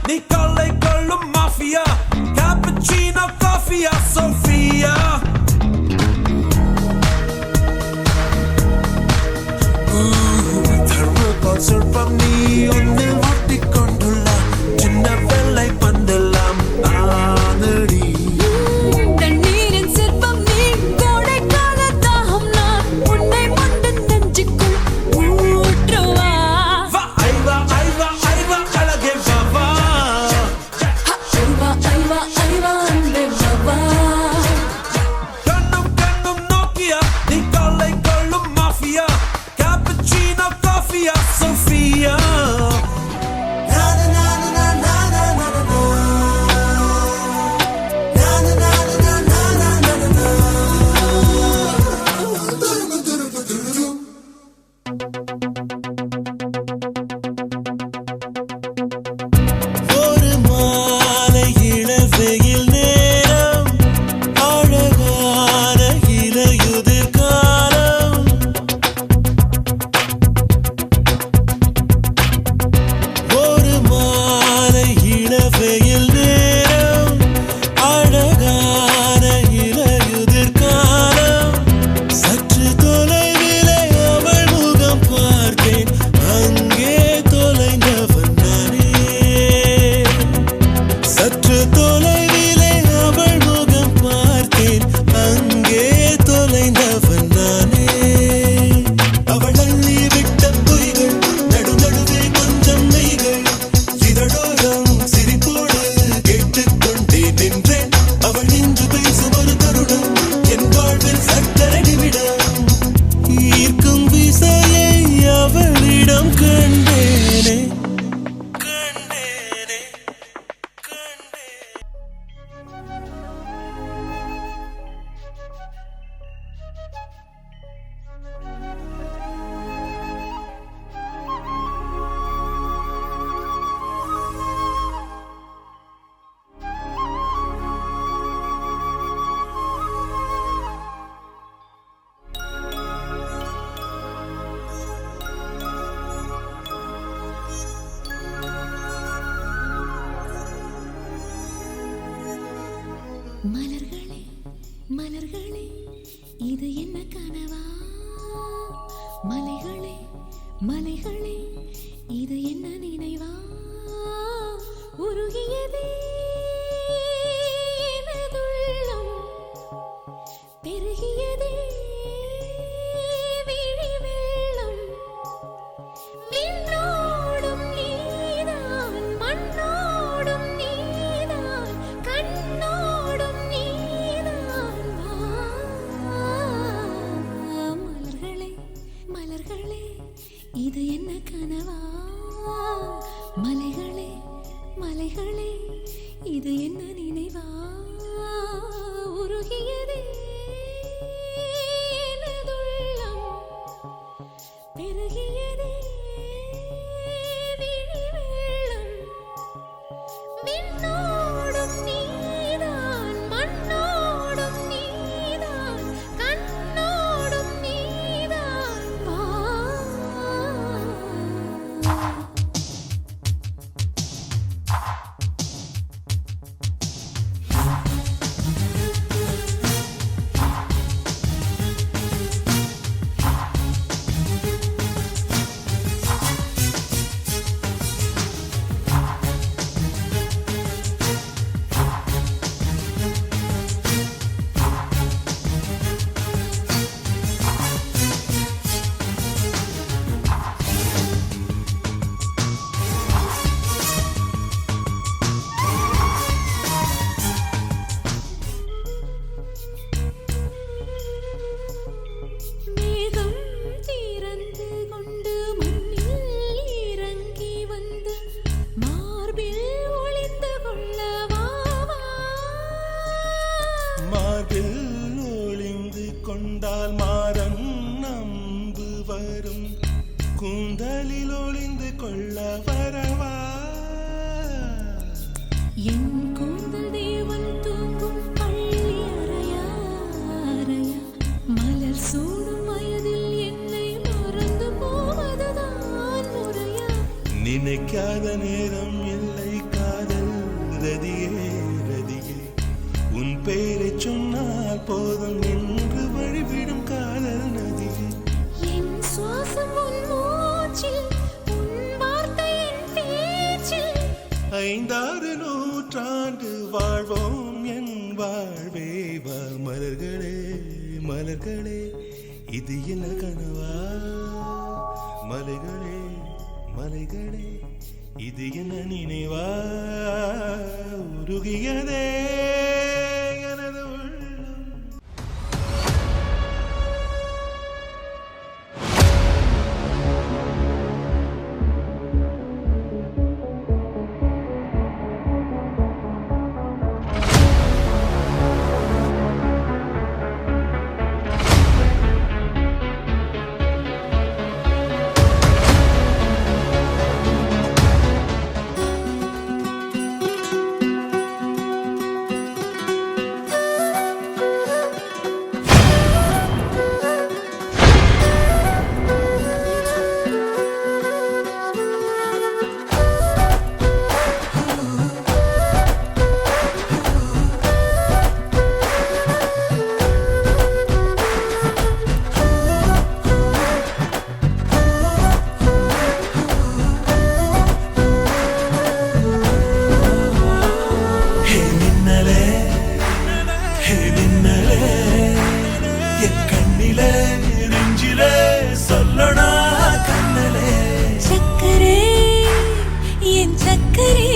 நீ கொள்ளை கொள்ளும் மாஃபியா கேப்பச்சினோ காஃபியா சோஃபியா சொற்பம் நீ ஒன்று மாட்டிக்கொண்டுள்ள சின்ன வெள்ளை பந்தெல்லாம் ஆனடி தண்ணீரின் சிற்பம் நீ கோடைக்கால தாகம் நான் உன்னை மண்டு நெஞ்சுக்குள் ஊற்றுவா ஐவா ஐவா ஐவா அழகே பாவா ஐவா ஐவா ஐவா அன்பே பாவா கண்ணும் கண்ணும் நோக்கியா நீ கொள்ளை கொள்ளும் மாஃபியா கேப்பச்சினோ காஃபியா சோஃபியா ஒரு மாலை இளவெயில் நேரம் அழகான இலையுதிர் காலம் ஒரு மாலை இளவெயில் நேரம் அழகான இலையுதிர் காலம் சற்று தொலைவிலே அவள் முகம் பார்த்தேன் அங்கே தொலைந்தவன் நானே சற்று தொலைவிலே அவள் முகம் பார்த்தேன் அங்கே தொலைந்தவன் நானே அவள் அள்ளி விட்ட பொய்கள் நடுநடுவே கொஞ்சம் மெய்கள் இதழோரம் சிரிப்போடு கேட்டுக்கொண்டே நின்றேன் அவள் நின்று பேசும் ஒரு தருணம் என் வாழ்வில் சற்றரை நிமிடம் ஈர்க்கும் விசையை அவளிடம் கண்டேனே கண்டேனே கண்டேனே மலர்களே மலர்களே இது என்ன கனவா மலைகளே மலைகளே இது என்ன நினைவா உருகியதே எனதுள்ளம் பெருகியதே விழி வெள்ளம் விண்ணோடும் நீதான் மண்ணோடும் நீதான் கண்ணோடும் நீதான் மலர்களே மலர்களே இது என்ன கனவா மலைகளே மலைகளே இது என்ன நினைவா உருகியதே எனதுள்ளம் பெருகியதே விழி வெள்ளம் விண்ணோடும் நீதான் மண்ணோடும் நீதான் கண்ணோடும் நீதான் வா மேகம் திறந்து கொண்டு மண்ணில் இறங்கி வந்து மார்பில் ஒளிந்து கொள்ளவா மார்பில் ஒளிந்து கொண்டால் மாறன் நம்பு வரும் கூந்தலில் ஒளிந்து கொள்ள வரவா என் கூந்தல் தேவன் தூங்கும் பள்ளி அறையா அறையா மலர் சூடும் வயதில் என்னை மறந்து போவதுதான் முறையா நினைக்காத நேரம் இல்லை கால ஐந்தாறு நூற்றாண்டு வாழ்வோம் என் வாழ்வே வா மலர்களே மலர்களே இது என்ன கனவா மலைகளே மலைகளே இது என்ன நினைவா உருகியதே எனது உள்ளம். சக்கரே என் சக்கரே